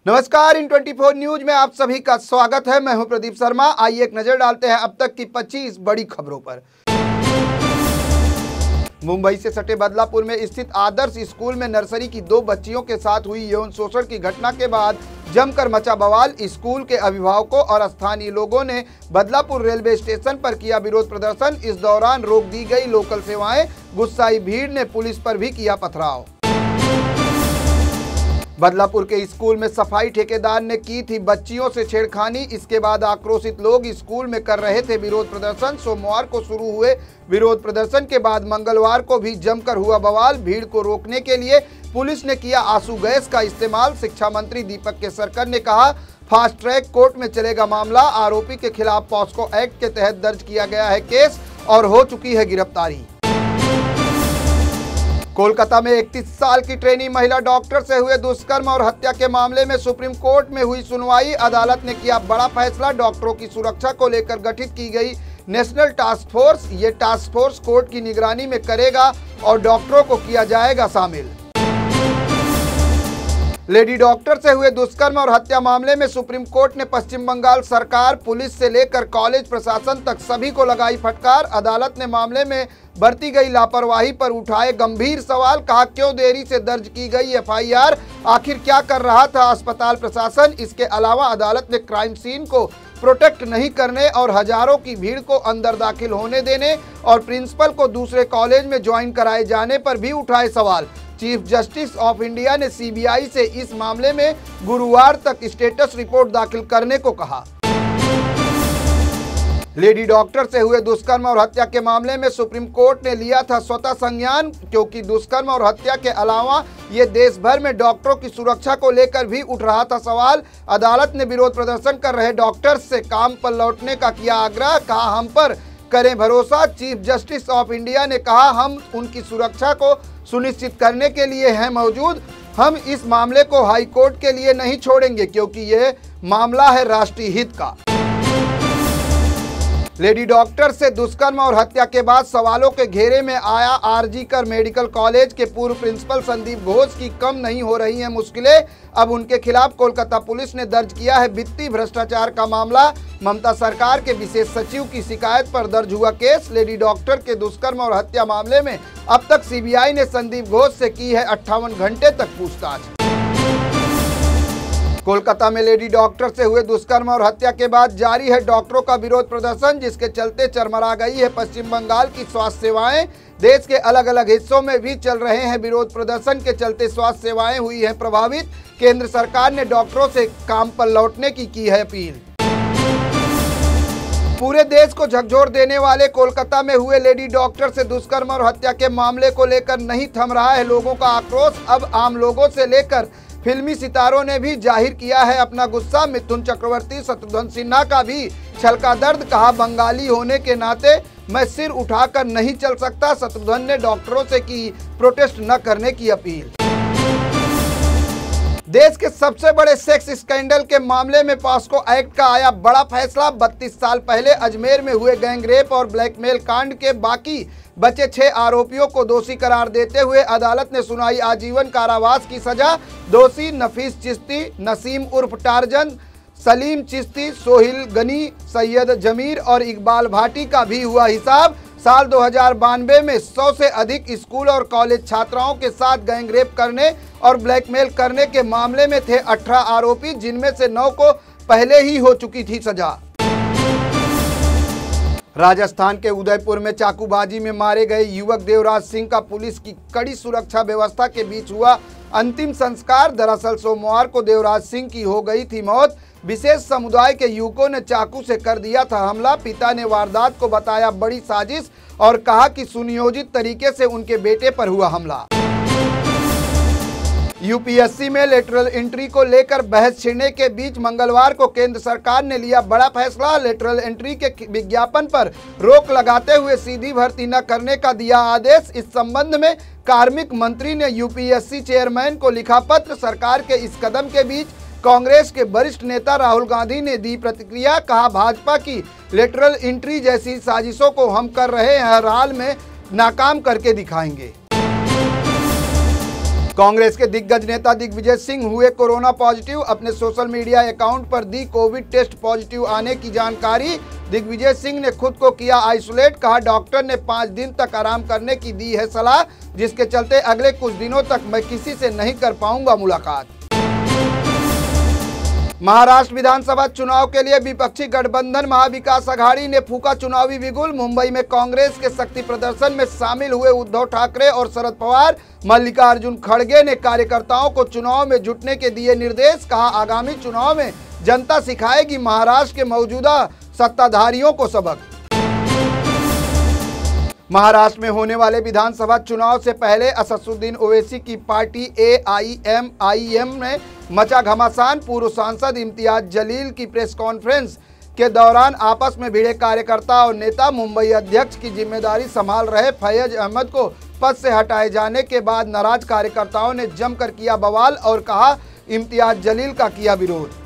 नमस्कार, इन 24 न्यूज में आप सभी का स्वागत है। मैं हूं प्रदीप शर्मा। आइए एक नजर डालते हैं अब तक की 25 बड़ी खबरों पर। मुंबई से सटे बदलापुर में स्थित आदर्श स्कूल में नर्सरी की 2 बच्चियों के साथ हुई यौन शोषण की घटना के बाद जमकर मचा बवाल। स्कूल के अभिभावकों और स्थानीय लोगों ने बदलापुर रेलवे स्टेशन पर किया विरोध प्रदर्शन। इस दौरान रोक दी गई लोकल सेवाएं। गुस्साई भीड़ ने पुलिस पर भी किया पथराव। बदलापुर के स्कूल में सफाई ठेकेदार ने की थी बच्चियों से छेड़खानी। इसके बाद आक्रोशित लोग स्कूल में कर रहे थे विरोध प्रदर्शन। सोमवार को शुरू हुए विरोध प्रदर्शन के बाद मंगलवार को भी जमकर हुआ बवाल। भीड़ को रोकने के लिए पुलिस ने किया आंसू गैस का इस्तेमाल। शिक्षा मंत्री दीपक केसरकर ने कहा, फास्ट ट्रैक कोर्ट में चलेगा मामला। आरोपी के खिलाफ पॉस्को एक्ट के तहत दर्ज किया गया है केस और हो चुकी है गिरफ्तारी। कोलकाता में 31 साल की ट्रेनी महिला डॉक्टर से हुए दुष्कर्म और हत्या के मामले में सुप्रीम कोर्ट में हुई सुनवाई। अदालत ने किया बड़ा फैसला। डॉक्टरों की सुरक्षा को लेकर गठित की गई नेशनल टास्क फोर्स। ये टास्क फोर्स कोर्ट की निगरानी में करेगा और डॉक्टरों को किया जाएगा शामिल। लेडी डॉक्टर से हुए दुष्कर्म और हत्या मामले में सुप्रीम कोर्ट ने पश्चिम बंगाल सरकार, पुलिस से लेकर कॉलेज प्रशासन तक सभी को लगाई फटकार। अदालत ने मामले में बरती गई लापरवाही पर उठाए गंभीर सवाल। कहा, क्यों देरी से दर्ज की गई एफआईआर? आखिर क्या कर रहा था अस्पताल प्रशासन? इसके अलावा अदालत ने क्राइम सीन को प्रोटेक्ट नहीं करने और हजारों की भीड़ को अंदर दाखिल होने देने और प्रिंसिपल को दूसरे कॉलेज में ज्वाइन कराए जाने पर भी उठाए सवाल। चीफ जस्टिस ऑफ इंडिया ने सीबीआई से इस मामले में गुरुवार तक स्टेटस रिपोर्ट दाखिल करने को कहा। लेडी डॉक्टर से हुए दुष्कर्म और हत्या के मामले में सुप्रीम कोर्ट ने लिया था स्वतः संज्ञान, क्योंकि दुष्कर्म और हत्या के अलावा ये देश भर में डॉक्टरों की सुरक्षा को लेकर भी उठ रहा था सवाल। अदालत ने विरोध प्रदर्शन कर रहे डॉक्टर्स से काम पर लौटने का किया आग्रह। कहा, हम पर करें भरोसा। चीफ जस्टिस ऑफ इंडिया ने कहा, हम उनकी सुरक्षा को सुनिश्चित करने के लिए हैं मौजूद। हम इस मामले को हाई कोर्ट के लिए नहीं छोड़ेंगे, क्योंकि यह मामला है राष्ट्रीय हित का। लेडी डॉक्टर से दुष्कर्म और हत्या के बाद सवालों के घेरे में आया आरजीकर मेडिकल कॉलेज के पूर्व प्रिंसिपल संदीप घोष की कम नहीं हो रही हैं मुश्किलें। अब उनके खिलाफ कोलकाता पुलिस ने दर्ज किया है वित्तीय भ्रष्टाचार का मामला। ममता सरकार के विशेष सचिव की शिकायत पर दर्ज हुआ केस। लेडी डॉक्टर के दुष्कर्म और हत्या मामले में अब तक सीबीआई ने संदीप घोष से की है 58 घंटे तक पूछताछ। कोलकाता में लेडी डॉक्टर से हुए दुष्कर्म और हत्या के बाद जारी है डॉक्टरों का विरोध प्रदर्शन, जिसके चलते चरमरा गई है पश्चिम बंगाल की स्वास्थ्य सेवाएं। देश के अलग अलग हिस्सों में भी चल रहे हैं विरोध प्रदर्शन के चलते स्वास्थ्य सेवाएं हुई हैं प्रभावित। केंद्र सरकार ने डॉक्टरों से काम पर लौटने की है अपील। पूरे देश को झकझोर देने वाले कोलकाता में हुए लेडी डॉक्टर से दुष्कर्म और हत्या के मामले को लेकर नहीं थम रहा है लोगों का आक्रोश। अब आम लोगों से लेकर फिल्मी सितारों ने भी जाहिर किया है अपना गुस्सा। मिथुन चक्रवर्ती, शत्रुघ्न सिन्हा का भी छलका दर्द। कहा, बंगाली होने के नाते मैं सिर उठाकर नहीं चल सकता। शत्रुघ्न ने डॉक्टरों से की प्रोटेस्ट न करने की अपील। देश के सबसे बड़े सेक्स स्कैंडल के मामले में पॉस्को एक्ट का आया बड़ा फैसला। 32 साल पहले अजमेर में हुए गैंगरेप और ब्लैकमेल कांड के बाकी बचे 6 आरोपियों को दोषी करार देते हुए अदालत ने सुनाई आजीवन कारावास की सजा। दोषी नफीस चिश्ती, नसीम उर्फ टार्जन, सलीम चिश्ती, सोहिल गनी, सैयद जमीर और इकबाल भाटी का भी हुआ हिसाब। साल 2092 में 100 से अधिक स्कूल और कॉलेज छात्राओं के साथ गैंगरेप करने और ब्लैकमेल करने के मामले में थे 18 आरोपी, जिनमें से 9 को पहले ही हो चुकी थी सजा। राजस्थान के उदयपुर में चाकूबाजी में मारे गए युवक देवराज सिंह का पुलिस की कड़ी सुरक्षा व्यवस्था के बीच हुआ अंतिम संस्कार। दरअसल सोमवार को देवराज सिंह की हो गई थी मौत। विशेष समुदाय के युवकों ने चाकू से कर दिया था हमला। पिता ने वारदात को बताया बड़ी साजिश और कहा कि सुनियोजित तरीके से उनके बेटे पर हुआ हमला। यूपीएससी में लेटरल एंट्री को लेकर बहस छिड़ने के बीच मंगलवार को केंद्र सरकार ने लिया बड़ा फैसला। लेटरल एंट्री के विज्ञापन पर रोक लगाते हुए सीधी भर्ती न करने का दिया आदेश। इस संबंध में कार्मिक मंत्री ने यूपीएससी चेयरमैन को लिखा पत्र। सरकार के इस कदम के बीच कांग्रेस के वरिष्ठ नेता राहुल गांधी ने दी प्रतिक्रिया। कहा, भाजपा की लेटरल एंट्री जैसी साजिशों को हम कर रहे हैं, हर हाल में नाकाम करके दिखाएंगे। कांग्रेस के दिग्गज नेता दिग्विजय सिंह हुए कोरोना पॉजिटिव। अपने सोशल मीडिया अकाउंट पर दी कोविड टेस्ट पॉजिटिव आने की जानकारी। दिग्विजय सिंह ने खुद को किया आइसोलेट। कहा डॉक्टर ने 5 दिन तक आराम करने की दी है सलाह, जिसके चलते अगले कुछ दिनों तक मैं किसी से नहीं कर पाऊंगा मुलाकात। महाराष्ट्र विधानसभा चुनाव के लिए विपक्षी गठबंधन महाविकास आघाड़ी ने फूका चुनावी बिगुल। मुंबई में कांग्रेस के शक्ति प्रदर्शन में शामिल हुए उद्धव ठाकरे और शरद पवार। मल्लिकार्जुन खड़गे ने कार्यकर्ताओं को चुनाव में जुटने के दिए निर्देश। कहा आगामी चुनाव में जनता सिखाएगी महाराष्ट्र के मौजूदा सत्ताधारियों को सबक। महाराष्ट्र में होने वाले विधानसभा चुनाव से पहले असदुद्दीन ओवैसी की पार्टी AIMIM में मचा घमासान। पूर्व सांसद इम्तियाज जलील की प्रेस कॉन्फ्रेंस के दौरान आपस में भिड़े कार्यकर्ता और नेता। मुंबई अध्यक्ष की जिम्मेदारी संभाल रहे फैयज अहमद को पद से हटाए जाने के बाद नाराज कार्यकर्ताओं ने जमकर किया बवाल और कहा इम्तियाज जलील का किया विरोध।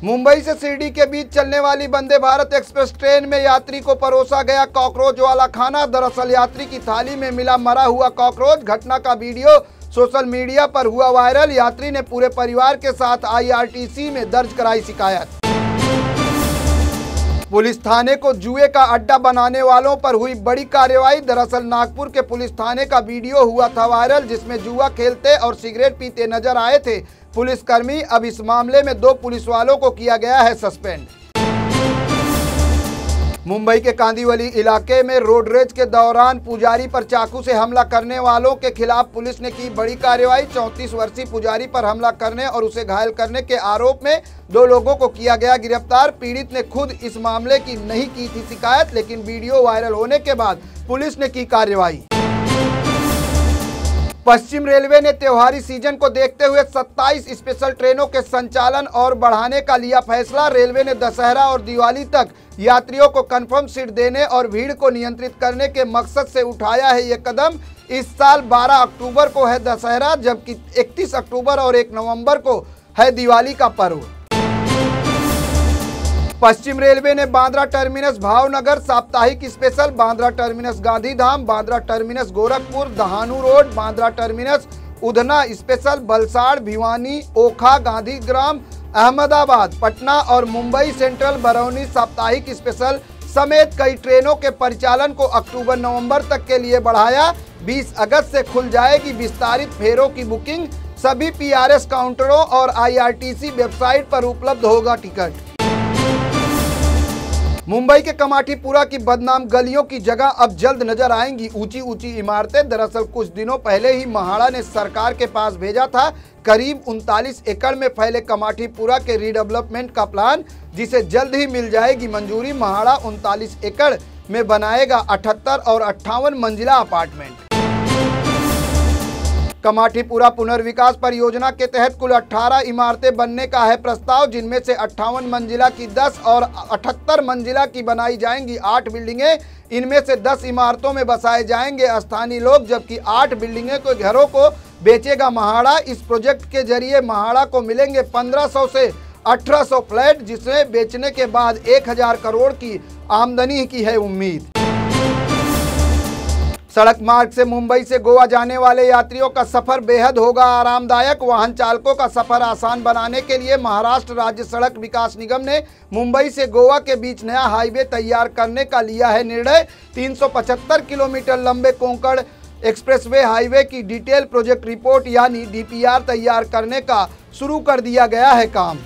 मुंबई से शिरडी के बीच चलने वाली वंदे भारत एक्सप्रेस ट्रेन में यात्री को परोसा गया कॉकरोच वाला खाना। दरअसल यात्री की थाली में मिला मरा हुआ कॉकरोच। घटना का वीडियो सोशल मीडिया पर हुआ वायरल। यात्री ने पूरे परिवार के साथ IRTC में दर्ज कराई शिकायत। पुलिस थाने को जुए का अड्डा बनाने वालों पर हुई बड़ी कार्रवाई। दरअसल नागपुर के पुलिस थाने का वीडियो हुआ था वायरल, जिसमें जुआ खेलते और सिगरेट पीते नजर आए थे पुलिसकर्मी। अब इस मामले में 2 पुलिस वालों को किया गया है सस्पेंड। मुंबई के कांदिवली इलाके में रोड रेज के दौरान पुजारी पर चाकू से हमला करने वालों के खिलाफ पुलिस ने की बड़ी कार्रवाई। 34 वर्षीय पुजारी पर हमला करने और उसे घायल करने के आरोप में 2 लोगों को किया गया गिरफ्तार। पीड़ित ने खुद इस मामले की नहीं की थी शिकायत, लेकिन वीडियो वायरल होने के बाद पुलिस ने की कार्रवाई। पश्चिम रेलवे ने त्योहारी सीजन को देखते हुए 27 स्पेशल ट्रेनों के संचालन और बढ़ाने का लिया फैसला। रेलवे ने दशहरा और दिवाली तक यात्रियों को कंफर्म सीट देने और भीड़ को नियंत्रित करने के मकसद से उठाया है ये कदम। इस साल 12 अक्टूबर को है दशहरा, जबकि 31 अक्टूबर और 1 नवंबर को है दिवाली का पर्व। पश्चिम रेलवे ने बांद्रा टर्मिनस भावनगर साप्ताहिक special, Bandra terminus Gandhidham, Bandra terminus Gorakhpur, Dahanu road, Bandra terminus Udhna special, Valsad, Bhiwani, Okha, Gandhigram, Ahmedabad, Patna और मुंबई सेंट्रल बरौनी साप्ताहिक स्पेशल समेत कई ट्रेनों के परिचालन को अक्टूबर नवंबर तक के लिए बढ़ाया। 20 अगस्त से खुल जाएगी विस्तारित फेरों की बुकिंग। सभी PRS काउंटरों और IRTC वेबसाइट पर उपलब्ध होगा टिकट। मुंबई के कमाठीपुरा की बदनाम गलियों की जगह अब जल्द नजर आएंगी ऊंची ऊंची इमारतें। दरअसल कुछ दिनों पहले ही महाड़ा ने सरकार के पास भेजा था करीब 39 एकड़ में फैले कमाठीपुरा के रीडेवलपमेंट का प्लान, जिसे जल्द ही मिल जाएगी मंजूरी। महाड़ा 39 एकड़ में बनाएगा 78 और 58 मंजिला अपार्टमेंट। कमाठीपुरा पुनर्विकास परियोजना के तहत कुल 18 इमारतें बनने का है प्रस्ताव, जिनमें से 58 मंजिला की 10 और 78 मंजिला की बनाई जाएंगी 8 बिल्डिंगें। इनमें से 10 इमारतों में बसाए जाएंगे स्थानीय लोग, जबकि 8 बिल्डिंगें के घरों को बेचेगा महाड़ा। इस प्रोजेक्ट के जरिए महाड़ा को मिलेंगे 1500 से 1800 फ्लैट, जिसमें बेचने के बाद 1000 करोड़ की आमदनी की है उम्मीद। सड़क मार्ग से मुंबई से गोवा जाने वाले यात्रियों का सफर बेहद होगा आरामदायक। वाहन चालकों का सफर आसान बनाने के लिए महाराष्ट्र राज्य सड़क विकास निगम ने मुंबई से गोवा के बीच नया हाईवे तैयार करने का लिया है निर्णय। 375 किलोमीटर लंबे कोंकण एक्सप्रेसवे हाईवे की डिटेल प्रोजेक्ट रिपोर्ट यानी DPR तैयार करने का शुरू कर दिया गया है काम।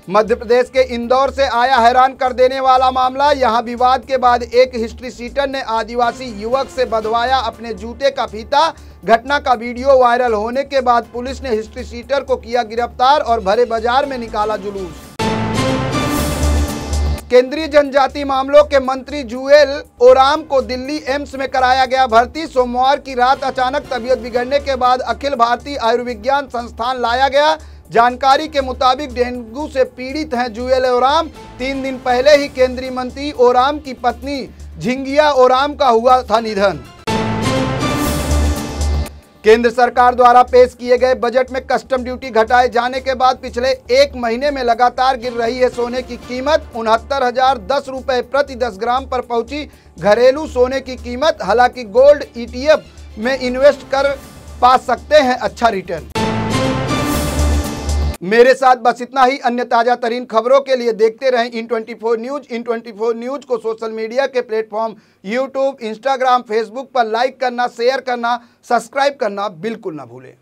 मध्य प्रदेश के इंदौर से आया हैरान कर देने वाला मामला। यहां विवाद के बाद एक हिस्ट्री सीटर ने आदिवासी युवक से बंधवाया अपने जूते का फीता। घटना का वीडियो वायरल होने के बाद पुलिस ने हिस्ट्री सीटर को किया गिरफ्तार और भरे बाजार में निकाला जुलूस। केंद्रीय जनजाति मामलों के मंत्री जुएल ओराम को दिल्ली एम्स में कराया गया भर्ती। सोमवार की रात अचानक तबीयत बिगड़ने के बाद अखिल भारतीय आयुर्विज्ञान संस्थान लाया गया। जानकारी के मुताबिक डेंगू से पीड़ित हैं जुएल ओराम। 3 दिन पहले ही केंद्रीय मंत्री ओराम की पत्नी झिंगिया ओराम का हुआ था निधन। केंद्र सरकार द्वारा पेश किए गए बजट में कस्टम ड्यूटी घटाए जाने के बाद पिछले एक महीने में लगातार गिर रही है सोने की कीमत। 69,010 रुपए प्रति 10 ग्राम पर पहुंची घरेलू सोने की कीमत। हालांकि गोल्ड ETF में इन्वेस्ट कर पा सकते हैं अच्छा रिटर्न। मेरे साथ बस इतना ही। अन्य ताजा तरीन खबरों के लिए देखते रहें इन24 न्यूज। इन24 न्यूज को सोशल मीडिया के प्लेटफॉर्म यूट्यूब, इंस्टाग्राम, फेसबुक पर लाइक करना, शेयर करना, सब्सक्राइब करना बिल्कुल ना भूलें।